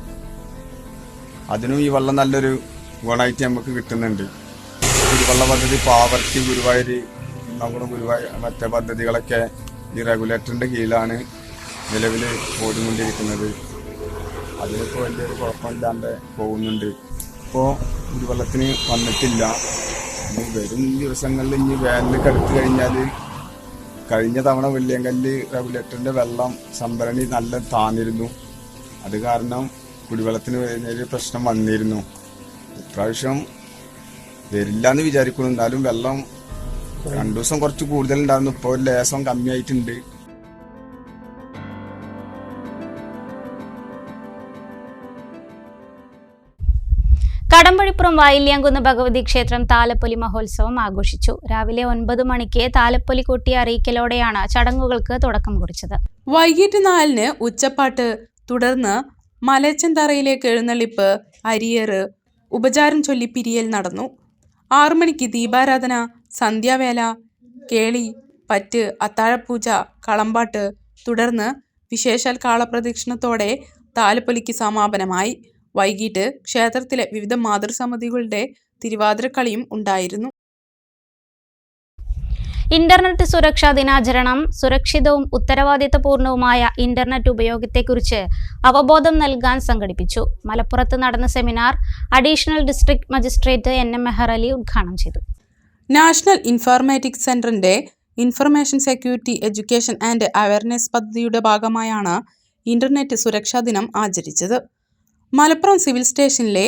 അതിനും ഈ വെള്ളം നല്ലൊരു ഗുണമായിട്ട് നമുക്ക് കിട്ടുന്നുണ്ട്. കുടിവെള്ള പദ്ധതി പാവർട്ടി, ഗുരുവായൂർ, മറ്റേ പദ്ധതികളൊക്കെ ഈ റെഗുലേറ്ററിൻ്റെ കീഴിലാണ് നിലവിൽ ഓടിക്കൊണ്ടിരിക്കുന്നത്. അതിലിപ്പോൾ വലിയൊരു കുഴപ്പമില്ലാണ്ട് പോകുന്നുണ്ട്. ഇപ്പോൾ കുടിവെള്ളത്തിന് വന്നിട്ടില്ല. വരും ദിവസങ്ങളിൽ ഇനി വേനൽ കടുത്തു കഴിഞ്ഞാൽ കഴിഞ്ഞ തവണ വെള്ളിയങ്കല്ല് റെഗുലേറ്ററിന്റെ വെള്ളം സംഭരണി നല്ല താന്നിരുന്നു. അത് കാരണം കുടിവെള്ളത്തിന് വലിയൊരു പ്രശ്നം വന്നിരുന്നു. ഇപ്രാവശ്യം വരില്ല എന്ന് വിചാരിക്കുന്നു. എന്നാലും വെള്ളം 2 ദിവസം കുറച്ച് കൂടുതലുണ്ടായിരുന്നു. ഇപ്പോൾ ഒരു ലേസം കമ്മിയായിട്ടുണ്ട്. കടമ്പഴിപ്പുറം വായില്യാംകുന്ന് ഭഗവതി ക്ഷേത്രം താലപ്പൊലി മഹോത്സവം ആഘോഷിച്ചു. രാവിലെ 9 മണിക്ക് താലപ്പൊലി കൊട്ടി അറിയിക്കലോടെയാണ് ചടങ്ങുകൾക്ക് തുടക്കം കുറിച്ചത്. വൈകിട്ട് 4-ന് ഉച്ചപ്പാട്ട്, തുടർന്ന് മലച്ചൻ തറയിലേക്ക് എഴുന്നള്ളിപ്പ്, അരിയേറ്, ഉപചാരം ചൊല്ലി പിരിയൽ നടന്നു. 6 മണിക്ക് ദീപാരാധന, സന്ധ്യാവേല, കേളി, പറ്റ്, അത്താഴപൂജ, കളമ്പാട്ട്, തുടർന്ന് വിശേഷാൽ കാളപ്രദക്ഷിണത്തോടെ താലപ്പൊലിക്ക് സമാപനമായി. വൈകിട്ട് ക്ഷേത്രത്തിലെ വിവിധ മാതൃസമിതികളുടെ തിരുവാതിരക്കളിയും ഉണ്ടായിരുന്നു. ഇന്റർനെറ്റ് സുരക്ഷാ ദിനാചരണം സുരക്ഷിതവും ഉത്തരവാദിത്തപൂർണവുമായ ഇന്റർനെറ്റ് ഉപയോഗത്തെക്കുറിച്ച് അവബോധം നൽകാൻ സംഘടിപ്പിച്ചു. മലപ്പുറത്ത് നടന്ന seminar additional district magistrate NM മെഹർ അലി ഉദ്ഘാടനം ചെയ്തു. നാഷണൽ ഇൻഫർമാറ്റിക്സ് സെന്ററിന്റെ information security education and awareness പദ്ധതിയുടെ ഭാഗമായാണ് ഇന്റർനെറ്റ് സുരക്ഷാ ദിനം ആചരിച്ചത്. മലപ്പുറം സിവിൽ സ്റ്റേഷനിലെ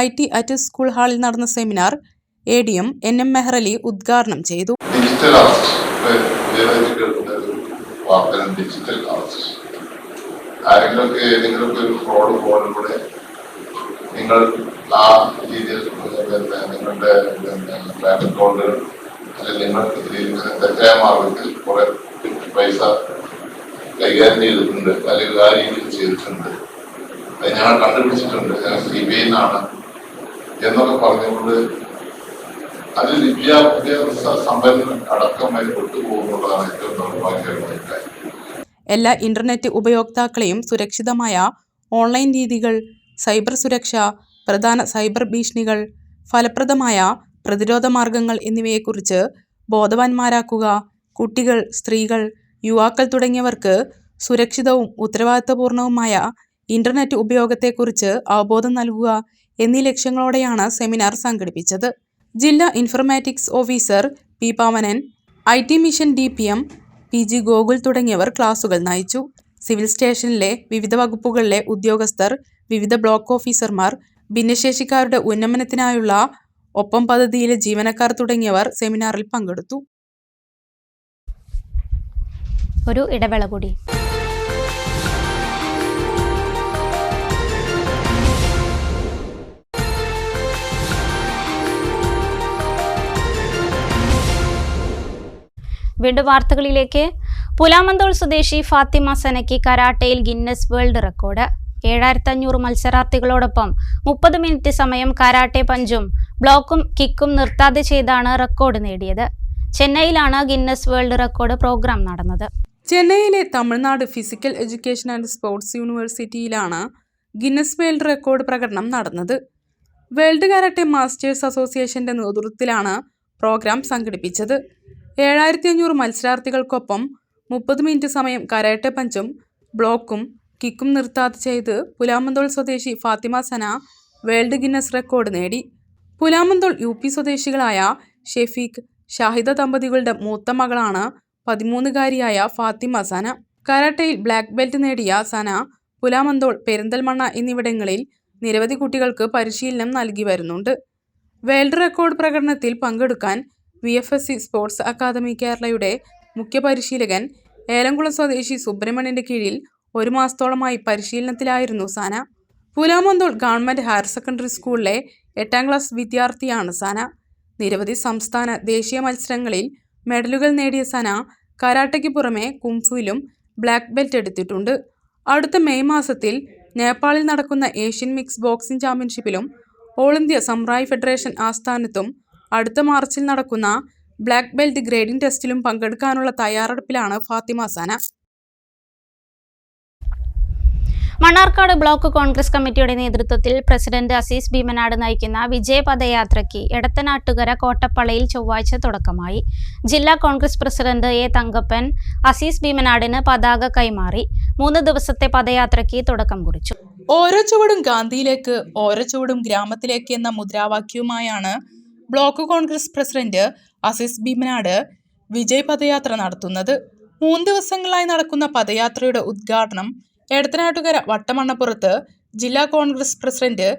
IT അറ്റ് സ്കൂൾ ഹാളിൽ നടന്ന സെമിനാർ ADM NM മെഹർ അലി ഉദ്ഘാടനം ചെയ്തു. ഡിജിറ്റൽ ആരെങ്കിലുമൊക്കെ ഏതെങ്കിലുമൊക്കെ ഒരു ഫ്രോഡ് ഫോണിലൂടെ നിങ്ങൾ ആ രീതിയിൽ നിങ്ങളുടെ ബാങ്ക് അക്കൗണ്ടുകൾ അല്ലെങ്കിൽ നിങ്ങൾ തെറ്റായ മാർഗത്തിൽ കുറെ പൈസ കൈകാര്യം ചെയ്തിട്ടുണ്ട്, അല്ലെങ്കിൽ ആ രീതിയിൽ ചെയ്തിട്ടുണ്ട്, അത് ഞങ്ങൾ കണ്ടുപിടിച്ചിട്ടുണ്ട്, ഞങ്ങൾ CBI ന്നാണ് എന്നൊക്കെ പറഞ്ഞുകൊണ്ട് അതിൽ വിദ്യാഭ്യാസ സമ്പന്നൻ അടക്കമായി കൊണ്ടുപോകുന്നതാണ് ഏറ്റവും നിർഭാഗ്യകരമായ കാര്യം. എല്ലാ ഇന്റർനെറ്റ് ഉപയോക്താക്കളെയും സുരക്ഷിതമായ ഓൺലൈൻ രീതികൾ, സൈബർ സുരക്ഷ, പ്രധാന സൈബർ ഭീഷണികൾ, ഫലപ്രദമായ പ്രതിരോധ മാർഗങ്ങൾ എന്നിവയെക്കുറിച്ച് ബോധവാന്മാരാക്കുക. കുട്ടികൾ, സ്ത്രീകൾ, യുവാക്കൾ തുടങ്ങിയവർക്ക് സുരക്ഷിതവും ഉത്തരവാദിത്തപൂർണവുമായ ഇന്റർനെറ്റ് ഉപയോഗത്തെക്കുറിച്ച് അവബോധം നൽകുക എന്നീ ലക്ഷ്യങ്ങളോടെയാണ് സെമിനാർ സംഘടിപ്പിച്ചത്. ജില്ലാ informatics officer P Pavanan, IT mission DPM PG Gokul തുടങ്ങിയവർ ക്ലാസുകൾ നയിച്ചു. സിവിൽ സ്റ്റേഷനിലെ വിവിധ വകുപ്പുകളിലെ ഉദ്യോഗസ്ഥർ, വിവിധ ബ്ലോക്ക് ഓഫീസർമാർ, ഭിന്നശേഷിക്കാരുടെ ഉന്നമനത്തിനായുള്ള ഒപ്പം പദ്ധതിയിലെ ജീവനക്കാർ തുടങ്ങിയവർ സെമിനാറിൽ പങ്കെടുത്തു. ഒരു ഇടവേള കൂടി. വീണ്ടും വാർത്തകളിലേക്ക്. പുലാമന്തോൾ സ്വദേശി ഫാത്തിമ സനയ്ക്ക് കരാട്ടയിൽ ഗിന്നസ് വേൾഡ് റെക്കോർഡ്. 7500 മത്സരാർത്ഥികളോടൊപ്പം 30 മിനിറ്റ് സമയം കരാട്ടെ പഞ്ചും ബ്ലോക്കും കിക്കും നിർത്താതെ ചെയ്താണ് റെക്കോർഡ് നേടിയത്. ചെന്നൈയിലാണ് ഗിന്നസ് വേൾഡ് റെക്കോർഡ് പ്രോഗ്രാം നടന്നത്. ചെന്നൈയിലെ Tamil Nadu physical education and sports യൂണിവേഴ്സിറ്റിയിലാണ് ഗിന്നസ് വേൾഡ് റെക്കോർഡ് പ്രകടനം നടന്നത്. വേൾഡ് കരാട്ടെ മാസ്റ്റേഴ്സ് അസോസിയേഷന്റെ നേതൃത്വത്തിലാണ് പ്രോഗ്രാം സംഘടിപ്പിച്ചത്. 7500 മത്സരാർത്ഥികൾക്കൊപ്പം 30 മിനിറ്റ് സമയം കരാട്ടെ പഞ്ചും ബ്ലോക്കും കിക്കും നിർത്താതെ ചെയ്ത് പുലാമന്തോൾ സ്വദേശി ഫാത്തിമ സന വേൾഡ് ഗിന്നസ് റെക്കോർഡ് നേടി. പുലാമന്തോൾ UP സ്വദേശികളായ ഷെഫീഖ്, ഷാഹിദ ദമ്പതികളുടെ മൂത്ത മകളാണ് 13-കാരിയായ ഫാത്തിമ സന. കരാട്ടയിൽ ബ്ലാക്ക് ബെൽറ്റ് നേടിയ സന പുലാമന്തോൾ, പെരിന്തൽമണ്ണ എന്നിവിടങ്ങളിൽ നിരവധി കുട്ടികൾക്ക് പരിശീലനം നൽകി വരുന്നുണ്ട്. വേൾഡ് റെക്കോർഡ് പ്രകടനത്തിൽ പങ്കെടുക്കാൻ VFSC സ്പോർട്സ് അക്കാദമി കേരളയുടെ മുഖ്യ പരിശീലകൻ ഏലംകുളം സ്വദേശി സുബ്രഹ്മണ്യന്റെ കീഴിൽ 1 മാസത്തോളമായി പരിശീലനത്തിലായിരുന്നു സന. പുലാമന്തോൾ ഗവൺമെന്റ് ഹയർ സെക്കൻഡറി സ്കൂളിലെ 8ാം ക്ലാസ് വിദ്യാർത്ഥിയാണ് സന. നിരവധി സംസ്ഥാന, ദേശീയ മത്സരങ്ങളിൽ മെഡലുകൾ നേടിയ സന കരാട്ടയ്ക്ക് പുറമെ കുംഫുവിലും ബ്ലാക്ക് ബെൽറ്റ് എടുത്തിട്ടുണ്ട്. അടുത്ത മെയ് മാസത്തിൽ നേപ്പാളിൽ നടക്കുന്ന ഏഷ്യൻ മിക്സ് ബോക്സിംഗ് ചാമ്പ്യൻഷിപ്പിലും ഓൾ ഇന്ത്യ സമ്രായ് ഫെഡറേഷൻ ആസ്ഥാനത്തും അടുത്ത മാർച്ചിൽ നടക്കുന്ന ബ്ലാക്ക് ബെൽറ്റ് ഗ്രേഡിംഗ് ടെസ്റ്റിലും പങ്കെടുക്കാനുള്ള തയ്യാറെടുപ്പിലാണ് ഫാത്തിമ സന. മണ്ണാർക്കാട് ബ്ലോക്ക് കോൺഗ്രസ് കമ്മിറ്റിയുടെ നേതൃത്വത്തിൽ പ്രസിഡന്റ് അസീസ് ഭീമനാട് നയിക്കുന്ന വിജയ പദയാത്രയ്ക്ക് എടത്തനാട്ടുകര കോട്ടപ്പള്ളയിൽ ചൊവ്വാഴ്ച തുടക്കമായി. ജില്ലാ Congress president A Thankappan Azeez ഭീമനാടിന് പതാക കൈമാറി. 3 ദിവസത്തെ പദയാത്രയ്ക്ക് തുടക്കം കുറിച്ചു. ഓരോ ചുവടും ഗാന്ധിയിലേക്ക്, ഓരോ ചുവടും ഗ്രാമത്തിലേക്ക് എന്ന മുദ്രാവാക്യവുമായാണ് ബ്ലോക്ക് കോൺഗ്രസ് പ്രസിഡന്റ് അസീസ് ഭീമനാട് വിജയ് പദയാത്ര നടത്തുന്നത്. 3 ദിവസങ്ങളായി നടക്കുന്ന പദയാത്രയുടെ ഉദ്ഘാടനം എടത്തനാട്ടുകര വട്ടമണ്ണപ്പുറത്ത് ജില്ലാ കോൺഗ്രസ് പ്രസിഡന്റ്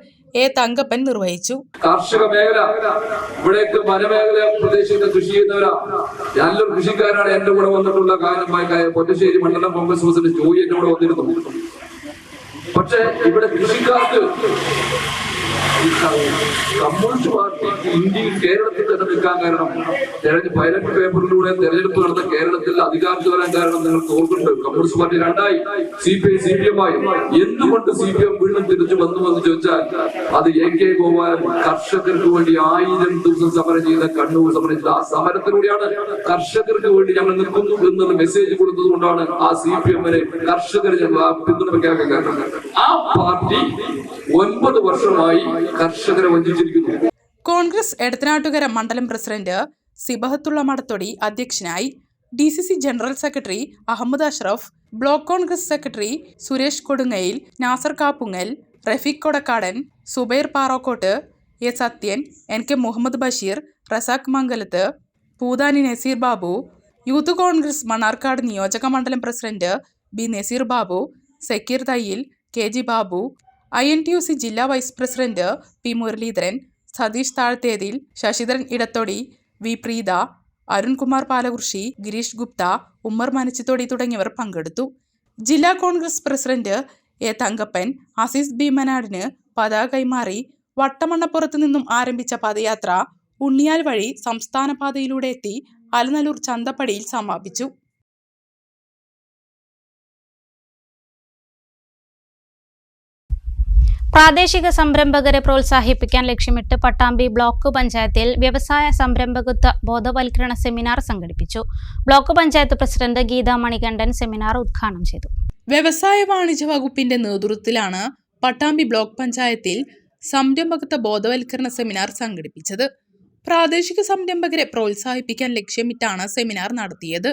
എ തങ്കപ്പൻ നിർവഹിച്ചു. കാർഷിക മേഖല, ഇവിടേക്ക് വനമേഖല പ്രദേശത്ത് കൃഷി ചെയ്യുന്നവരാ, നല്ലൊരു കൃഷിക്കാരാണ് എന്റെ കൂടെ വന്നിട്ടുള്ള കാര്യമായ പൊറ്റശ്ശേരി മണ്ഡലം കോൺഗ്രസ് പ്രസിഡന്റ് ജോയി എന്റെ കൂടെ വന്നിരുന്നു. പക്ഷെ ഇവിടെ കൃഷിക്കാർക്ക് കമ്മ്യൂണിസ്റ്റ് പാർട്ടിക്ക് ഇന്ത്യയിൽ കേരളത്തിൽ തന്നെ നിൽക്കാൻ കാരണം പൈലറ്റ് പേപ്പറിലൂടെ തെരഞ്ഞെടുപ്പ് നടന്ന കേരളത്തിൽ അധികാരത്തിൽ വരാൻ കാരണം നിങ്ങൾക്ക് ഓർക്കുന്നുണ്ട്. കമ്മ്യൂണിസ്റ്റ് പാർട്ടി 2ആയി, CPI CPM ആയി. എന്തുകൊണ്ട് CPM വീണ്ടും തിരിച്ചു വന്നു ചോദിച്ചാൽ അത് AK ഗോപാലൻ കർഷകർക്ക് വേണ്ടി 1000 ദിവസം സമരം ചെയ്ത കണ്ണൂർ സമരം ചെയ്ത ആ സമരത്തിലൂടെയാണ് കർഷകർക്ക് വേണ്ടി ഞങ്ങൾ നിൽക്കുന്നു എന്നുള്ള മെസ്സേജ് കൊടുത്തത് കൊണ്ടാണ് ആ CPM-നെ കർഷകർ പിന്തുണ പ്രഖ്യാപിക്കാൻ കാരണം. ആ പാർട്ടി 9 വർഷമായി കർഷകരെ വഞ്ചിച്ചിരിക്കുന്നു. കോൺഗ്രസ് എടത്തനാട്ടുകര മണ്ഡലം പ്രസിഡന്റ് സിബഹത്തുള്ള മടത്തൊടി അധ്യക്ഷനായി. DCC general secretary Ahammed Ashraf, block Congress secretary Suresh Kodungayil, Nasar Kappungal, Rafeeq Kodakkadan, Zubair Parokkot, A Sathyan, NK Muhammad Basheer, Razak Mangalath, Poothani Naseer Babu, youth Congress Mannarkkad നിയോജക മണ്ഡലം president B Naseer Babu, Zakeer Thayyil, KG Babu, INTUC ജില്ലാ vice president P Muralidharan, Satheesh Thazhathethil, Sasidharan Edathodi, V Preetha, Arunkumar Palakurssi, Gireesh Gupta, Ummer Manachithodi തുടങ്ങിയവർ പങ്കെടുത്തു. ജില്ലാ Congress president A Thankappan Azeez ഭീമനാടിന് പതാക കൈമാറി. വട്ടമണ്ണപ്പുറത്ത് നിന്നും ആരംഭിച്ച പദയാത്ര ഉണ്ണിയാൽ വഴി സംസ്ഥാന പാതയിലൂടെ എത്തി അലനല്ലൂർ ചന്തപ്പടിയിൽ സമാപിച്ചു. പ്രാദേശിക സംരംഭകരെ പ്രോത്സാഹിപ്പിക്കാൻ ലക്ഷ്യമിട്ട് പട്ടാമ്പി ബ്ലോക്ക് പഞ്ചായത്തിൽ വ്യവസായ സംരംഭകത്വ ബോധവൽക്കരണ സെമിനാർ സംഘടിപ്പിച്ചു. Block panchayat president Geetha Manikandan seminar ഉദ്ഘാടനം ചെയ്തു. വ്യവസായ വാണിജ്യ വകുപ്പിന്റെ നേതൃത്വത്തിലാണ് പട്ടാമ്പി ബ്ലോക്ക് പഞ്ചായത്തിൽ സംരംഭകത്വ ബോധവൽക്കരണ സെമിനാർ സംഘടിപ്പിച്ചത്. പ്രാദേശിക സംരംഭകരെ പ്രോത്സാഹിപ്പിക്കാൻ ലക്ഷ്യമിട്ടാണ് സെമിനാർ നടത്തിയത്.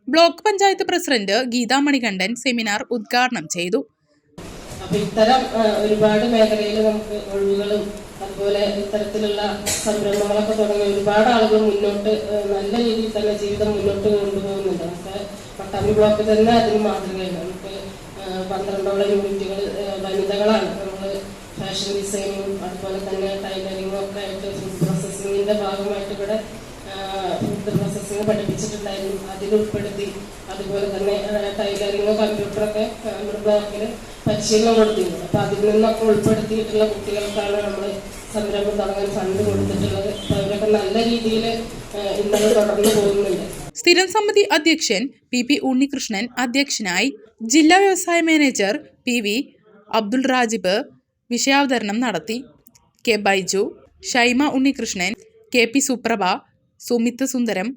Block panchayat president Geetha Manikandan seminar ഉദ്ഘാടനം ചെയ്തു. അപ്പോൾ ഇത്തരം ഒരുപാട് മേഖലയിൽ നമുക്ക് ഒഴിവുകളും അതുപോലെ ഇത്തരത്തിലുള്ള സംരംഭങ്ങളൊക്കെ തുടങ്ങി ഒരുപാട് ആളുകൾ മുന്നോട്ട് നല്ല രീതിയിൽ തന്നെ ജീവിതം മുന്നോട്ട് കൊണ്ടുപോകുന്നുണ്ട്. നമുക്ക് പട്ടാമ്പി ബ്ലോക്കിൽ തന്നെ അതിന് മാതൃകയാണ്. നമുക്ക് 12ഓളം യൂണിറ്റുകൾ വനിതകളാണ്. നമ്മൾ ഫാഷൻ ഡിസൈനിങ്ങും അതുപോലെ തന്നെ ടൈലറിങ്ങും ഒക്കെ ആയിട്ട് ഫുഡ് പ്രോസസ്സിങ്ങിൻ്റെ ഭാഗമായിട്ട് ഇവിടെ ഫുഡ് പ്രോസസ്സിങ് പഠിപ്പിച്ചിട്ടുണ്ടായിരുന്നു. അതിലുൾപ്പെടുത്തി അതുപോലെ തന്നെ ടൈലറിങ്ങോ കമ്പ്യൂട്ടറൊക്കെ നമ്മുടെ ബ്ലോക്കിൽ പരിശീലനം കൊടുത്തിരുന്നു. അപ്പോൾ അതിൽ നിന്നൊക്കെ ഉൾപ്പെടുത്തിയിട്ടുള്ള കുട്ടികൾക്കാണ് നമ്മൾ സംരംഭം തുടങ്ങാൻ ഫണ്ട് കൊടുത്തിട്ടുള്ളത്. അപ്പോൾ അവരൊക്കെ നല്ല രീതിയിൽ ഇന്നലെ തുടർന്ന് പോകുന്നുണ്ട്. സ്ഥിരം സമിതി അധ്യക്ഷൻ PP ഉണ്ണികൃഷ്ണൻ അധ്യക്ഷനായി. ജില്ലാ വ്യവസായ മാനേജർ PV അബ്ദുൾ റാജിബ് വിഷയാവതരണം നടത്തി. K ബൈജു, ഷൈമ ഉണ്ണികൃഷ്ണൻ, KP സുപ്രഭ, സുമിത്ത് സുന്ദരം,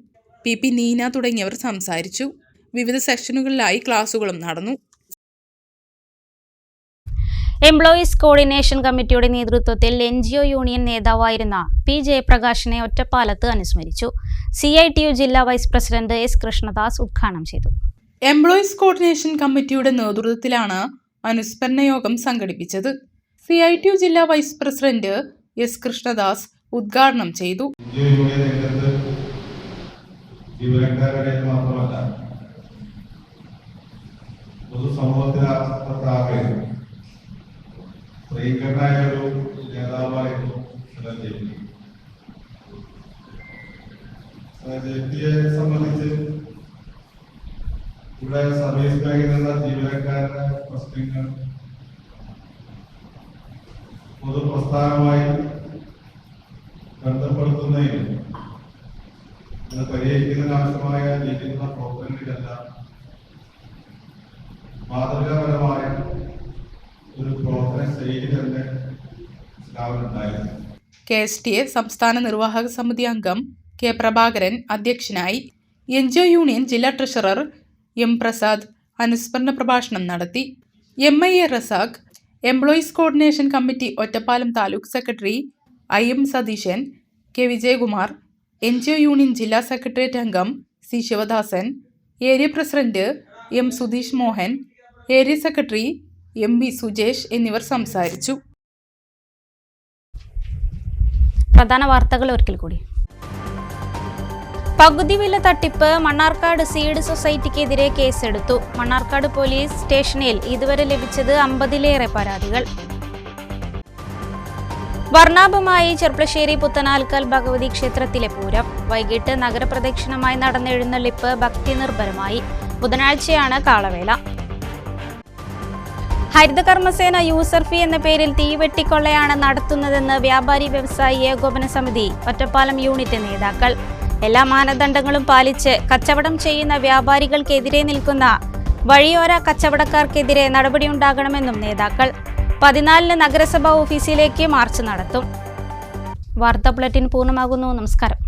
PP നീന തുടങ്ങിയവർ സംസാരിച്ചു. വിവിധ സെക്ഷനുകളിലായി ക്ലാസുകളും നടന്നു. എംപ്ലോയീസ് കോർഡിനേഷൻ കമ്മിറ്റിയുടെ നേതൃത്വത്തിൽ NGO യൂണിയൻ നേതാവായിരുന്ന P ജയപ്രകാശിനെ ഒറ്റപ്പാലത്ത് അനുസ്മരിച്ചു. CITU ജില്ലാ വൈസ് പ്രസിഡന്റ് S കൃഷ്ണദാസ് ഉദ്ഘാടനം ചെയ്തു. എംപ്ലോയീസ് കോർഡിനേഷൻ കമ്മിറ്റിയുടെ നേതൃത്വത്തിലാണ് അനുസ്മരണ യോഗം സംഘടിപ്പിച്ചത്. CITU ജില്ലാ വൈസ് പ്രസിഡന്റ് S കൃഷ്ണദാസ് ഉദ്ഘാടനം ചെയ്തു. ജീവനക്കാരുടെ മാത്രമല്ല പൊതുസമൂഹത്തിനാകെ പ്രിയങ്കരനായ ഒരു നേതാവായിരുന്നു ജെപിയെ സംബന്ധിച്ച് ഇവിടെ സർവീസ് മേഖലയിലുള്ള ജീവനക്കാരുടെ പ്രശ്നങ്ങൾ പൊതുപ്രസ്ഥാനമായി ബന്ധപ്പെടുത്തുന്നതിനും അത് പരിഹരിക്കുന്നതിനാവശ്യമായ രീതിയിലുള്ള പ്രവർത്തനങ്ങളിലെല്ലാം മാതൃകാപരമായ ഒരു പ്രവർത്തന ശൈലി തന്നെ സ്ഥാപനമുണ്ടായിരുന്നു. KSTA സംസ്ഥാന നിർവാഹക സമിതി അംഗം K പ്രഭാകരൻ അധ്യക്ഷനായി. NGO യൂണിയൻ ജില്ലാ ട്രഷറർ M പ്രസാദ് അനുസ്മരണ പ്രഭാഷണം നടത്തി. MIA Razak, employees coordination committee Ottapalam taluk secretary IM Satheesan, K Vijayakumar, NGO union ജില്ലാ സെക്രട്ടേറിയറ്റ് അംഗം C ശിവദാസൻ, area president M Sudheesh Mohan, area secretary MB Sujesh എന്നിവർ സംസാരിച്ചു. പ്രധാന വാർത്തകൾ ഒരിക്കൽ കൂടി. പകുതി വില തട്ടിപ്പ്, മണ്ണാർക്കാട് സീഡ് സൊസൈറ്റിക്കെതിരെ കേസെടുത്തു. മണ്ണാർക്കാട് പോലീസ് സ്റ്റേഷനിൽ ഇതുവരെ ലഭിച്ചത് 50-ലേറെ പരാതികൾ. വർണ്ണാഭമായി ചെർപ്പളശ്ശേരി പുത്തനാൽക്കൽ ഭഗവതി ക്ഷേത്രത്തിലെ പൂരം. വൈകിട്ട് നഗരപ്രദക്ഷിണമായി നടന്നെഴുന്നള്ളിപ്പ് ഭക്തി നിർഭരമായി. ബുധനാഴ്ചയാണ് കാളവേല. ഹരിതകർമ്മസേന യൂസർ ഫീ എന്ന പേരിൽ തീവെട്ടിക്കൊള്ളയാണ് നടത്തുന്നതെന്ന് വ്യാപാരി വ്യവസായി ഏകോപന സമിതി ഒറ്റപ്പാലം യൂണിറ്റ് നേതാക്കൾ. എല്ലാ മാനദണ്ഡങ്ങളും പാലിച്ച് കച്ചവടം ചെയ്യുന്ന വ്യാപാരികൾക്കെതിരെ നിൽക്കുന്ന വഴിയോര കച്ചവടക്കാർക്കെതിരെ നടപടിയുണ്ടാകണമെന്നും നേതാക്കൾ. 14-ന് നഗരസഭാ ഓഫീസിലേക്ക് മാർച്ച് നടത്തും. വാർത്താ ബുള്ളറ്റിൻ പൂർണ്ണമാകുന്നു. നമസ്കാരം.